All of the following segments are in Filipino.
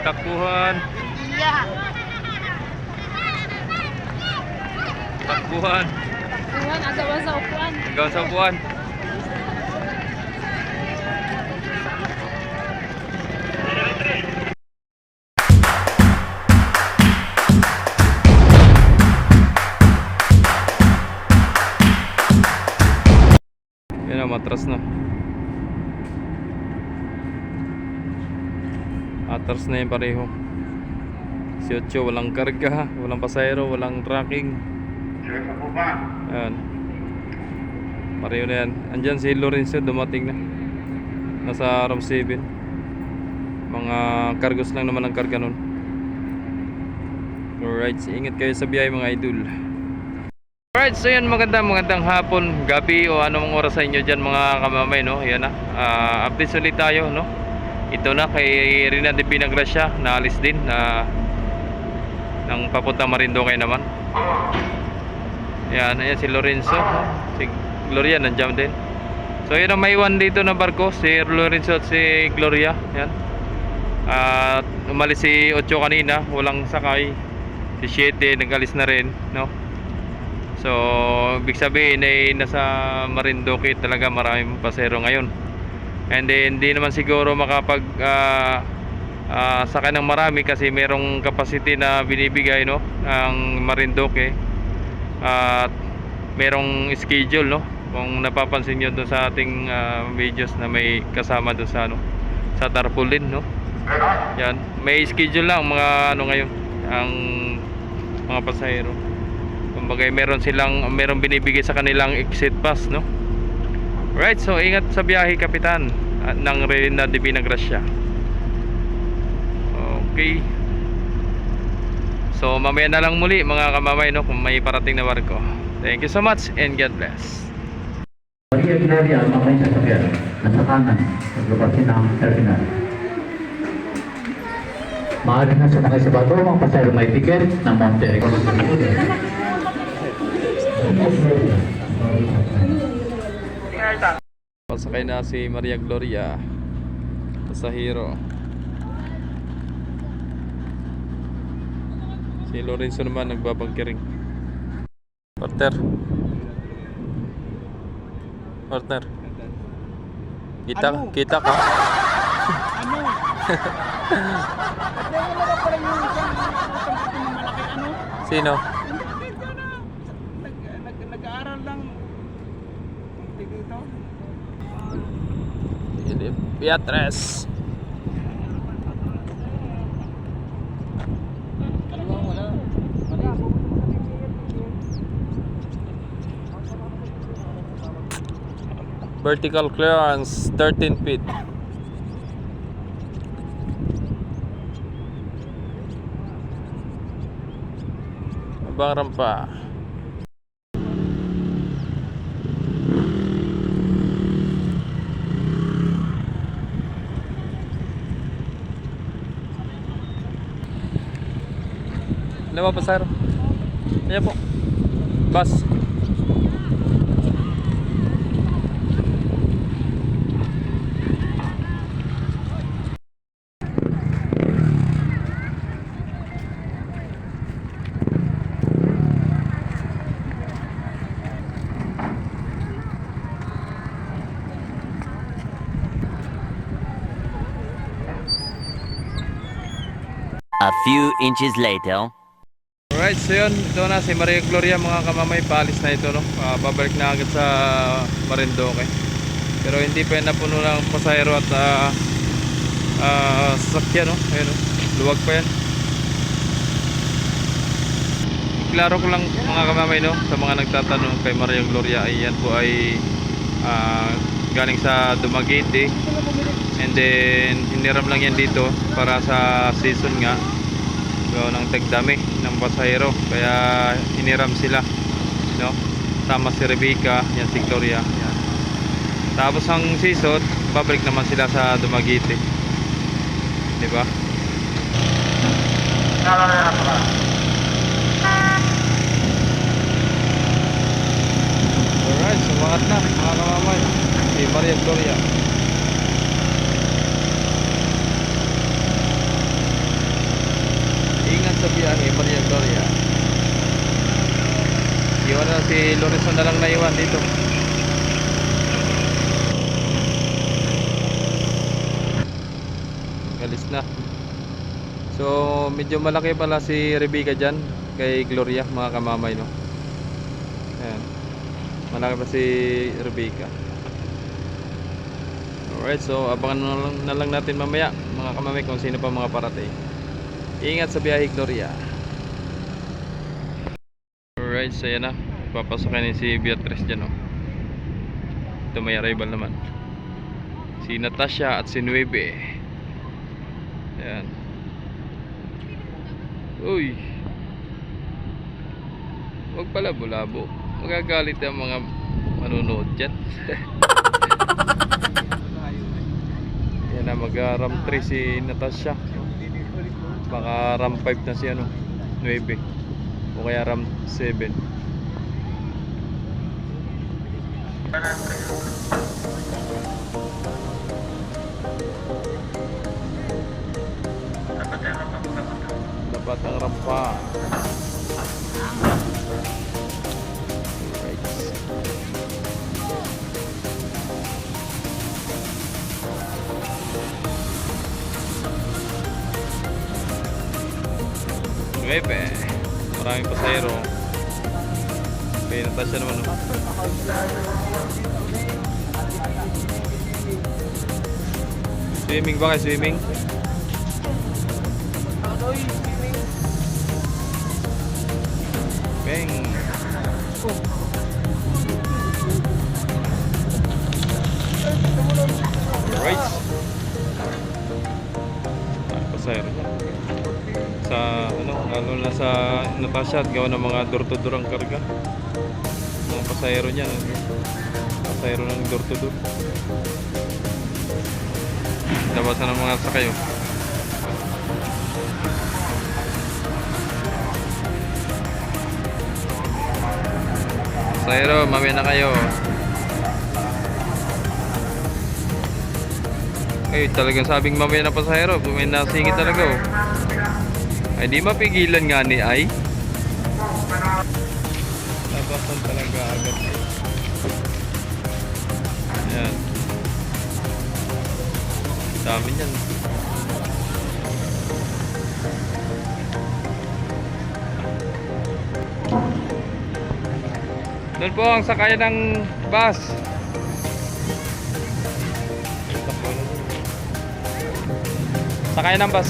Takbuhan. Takbuhan. Uwan, agawan sa upuan. Hanggang sa upuan. Yan na, matras na. Atras na yung pareho. Si Ocho walang karga, walang pasahero, walang tracking. Ayan. Pareho na yan. Andyan si Lorenzo, dumating na. Nasa room 7. Mga cargos lang naman ang karga nun. Alright, ingat kayo sa biyahe mga idol. Alright, so yan, magandang hapon, gabi o anong oras sa inyo dyan mga kamamay, no? Yan na, update ulit tayo, no? Ito na kay Rina de Pinagracia, naalis din na ng papunta Marinduque naman. Yan, ayan si Lorenzo, no? Si Gloria nandiyan din. So yun ang may iwan dito na barko, si Lorenzo at si Gloria. Yan. At umalis si Ocho kanina, walang sakay. Si 7 nag-alis na rin, no? So ibig sabihin ay nasa Marinduque talaga, maraming pasero ngayon. And then hindi naman siguro makapag sakay ng marami kasi merong capacity na binibigay, no, ang Marinduque. At merong schedule, no, kung napapansin nyo doon sa ating videos na may kasama doon sa, ano, sa tarpaulin, no. Yan, may schedule lang mga ano ngayon ang mga pasahero. Kumbaga merong binibigay sa kanilang exit pass, no. Right, so ingat sa biyahe kapitan ng Rina de Pinagracia. Okay. So mamaya na lang muli mga kamamay, no, kung may parating na barko. Thank you so much and God bless. Maria Gloria, mamay sa sakyan, nasa kanan, naglupasin ng terminal. Maaari na sumakay sa bato, mga pasahero may ticket ng Monterrey. Pasakay na si Maria Gloria, pasahero. Si Lorenzo naman nagbabangkering. Partner, kita ka? Ano? At yung wala pala yung isang malaki, ano? Sino? Nag-aaral lang. Dito. Beatrice. Vertical clearance 13 feet. Abang rampa. Ano ba pasahero? Ayan po. Bus. A few inches later. Alright, so yun, ito na si Maria Gloria mga kamamay, paalis na ito, no. Babalik na agad sa Marinduque. Pero hindi pa yan napuno ng pasahero at sasakyan, no. Ayun, no. Luwag pa yan. Klaro ko lang mga kamamay, no, sa mga nagtatanong kay Maria Gloria, ay yan po ay galing sa Dumaguete. And then hiniram lang yan dito para sa season nga, gawa ng tagdami ng pasahero, kaya hiniram sila, no? Sama si Rebecca, yan si Gloria, yan. Tapos ang season, babalik naman sila sa Dumaguete, di ba? Alright, sumakat na mga kamamay si Maria Gloria. kay Maria Gloria. Iwan na si Lorenzo na lang naiwan dito. Galis na. So medyo malaki pala si Rebecca dyan kay Gloria, mga kamamay, no? Ayan. Malaki pa si Rebecca. Alright, so abangan na lang natin mamaya, mga kamamay, kung sino pa mga parating. Ingat sa biyahe, Gloria. Alright, so yan na. Papasokin ni si Beatrice dyan, no? Ito may arrival naman. Si Natasha at si Nueve. Ayan. Uy. Huwag pala bulabo. Magagalit ang mga manunood dyan. Yan na, mag-ram 3 si Natasha. Baka ram 5 na si ano, 9. O kaya ram 7. Dapat ang rampa. Right. Nueve. Maraming pasahero. Kaya Natasha naman, no? Swimming ba kayo? Swimming? Bang! Alright. Pasahero niya. Sa ano, lalo na sa Natasha at gawa ng mga door-to-door ang karga. Mga pasahero niya, pasahero ng door-to-door. Labasan ng mga sakayo. Pasahero, mamaya na kayo. Ay, talagang sabing mamaya na pasahero. May nasingit talaga, oh. Ay, di mapigilan nga ni ay. Labasan talaga agad. Ayan. Dami niyan. Doon po ang sakayan ng bus. Sakayan ng bus.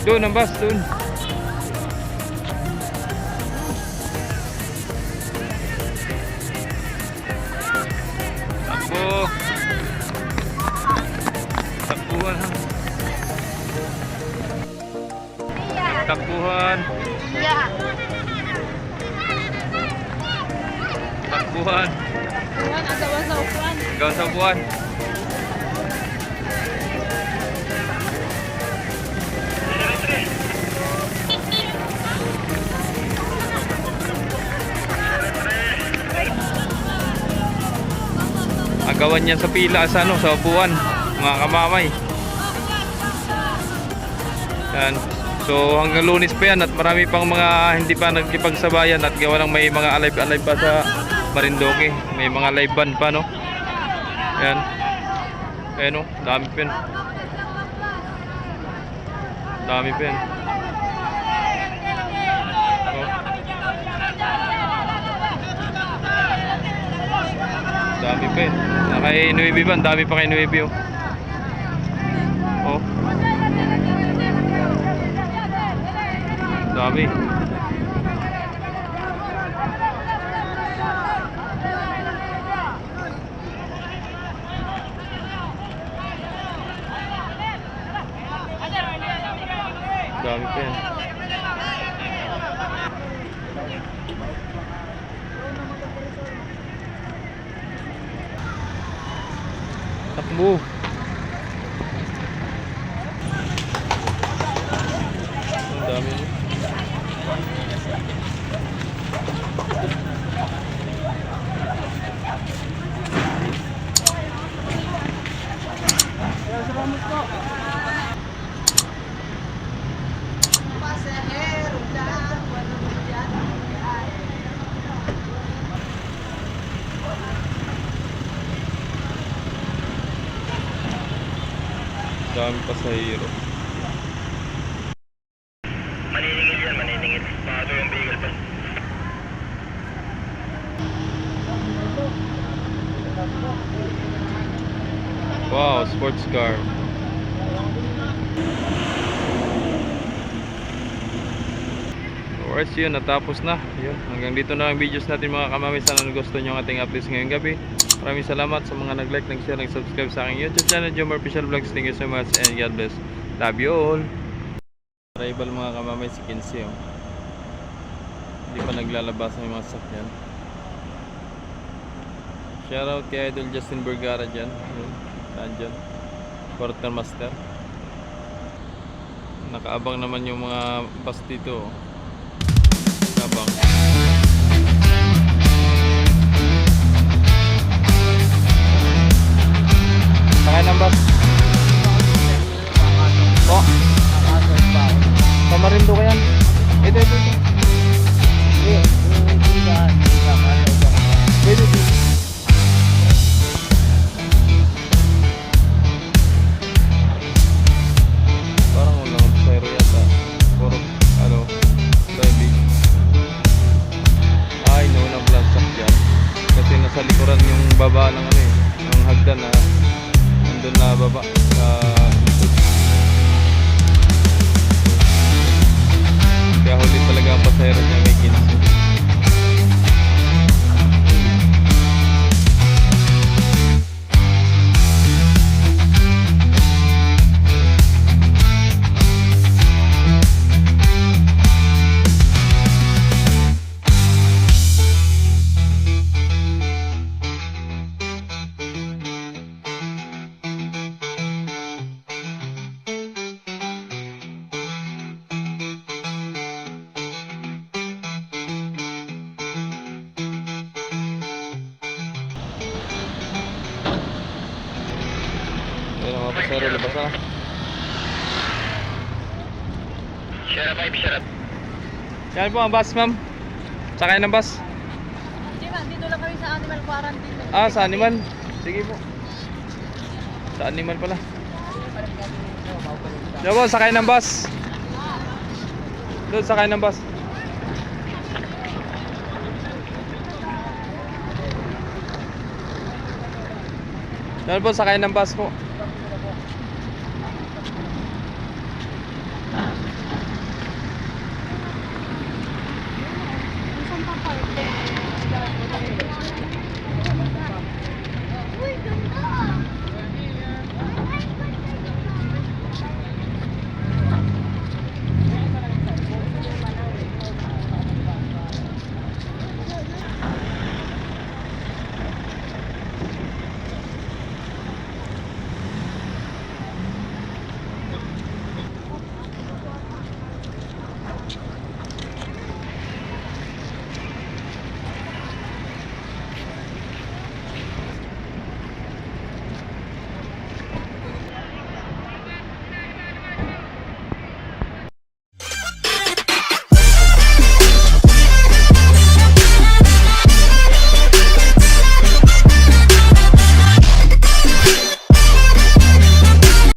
Doon ang bus, doon. Takbo. Takbuhan, ha. Takbuhan. Takbuhan. Upuan, agawan sa upuan. Gawan sa upuan. Agawan niya sa pila sa ano, sa upuan, mga kamamay. Yan. So hanggang Lunes pa yan at marami pang mga hindi pa nagkipagsabayan at gawa ng may mga alive pa sa Marindoque. May mga live band pa, no? Yan. Ayan, no? Dami pa yan. Dami pa yan. Oh. Dami pa yan. Kay Nuebe ba? Dami pa kay Nuebe, oh. Oh. Dami. Dami pa yan. Takbo. Dami mo. Dami pasahero. Maniningil yan, maniningil. Bago yung vehicle pa. Wow, sports car. Alright, so yun, natapos na. Yun, hanggang dito na ang videos natin mga kamami. Sana gusto nyo ang ating updates ngayong gabi. Maraming salamat sa mga nag-like, nag-share, nag-subscribe sa aking YouTube channel, Jomar Official Vlogs. Thank you so much and God bless. Love you all. Arrival mga kamamay si Kinsey. Oh. Hindi pa naglalabas ng mga sakyan. Shoutout kay Idol Justin Vergara dyan. Nandyan. Quartermaster. Nakaabang naman yung mga bus dito. Oh. Nakaabang. Sakay ng bus. Po. Pamarindo ka yan. Ito. Ito. Parang walang pasahero yata. Puro, driving. Ay, nauna pala ang sakyan. Kasi nasa likuran yung baba ng ng hagdan na nandun na baba sa likod. Kaya huli talaga ang pasahero niya may Kinsey. Ayun mga pasahero, labas na. Share up, share up. Yan po ang bus, ma'am. Sakay ng bus. Hindi ba, dito lang kami sa animal quarantine. Ah, sa animal. Sige po. Sa animal pala. Diyan po, sakay ng bus. Doon, sakay ng bus. Diyan po, sakay ng bus po. Saan pa park?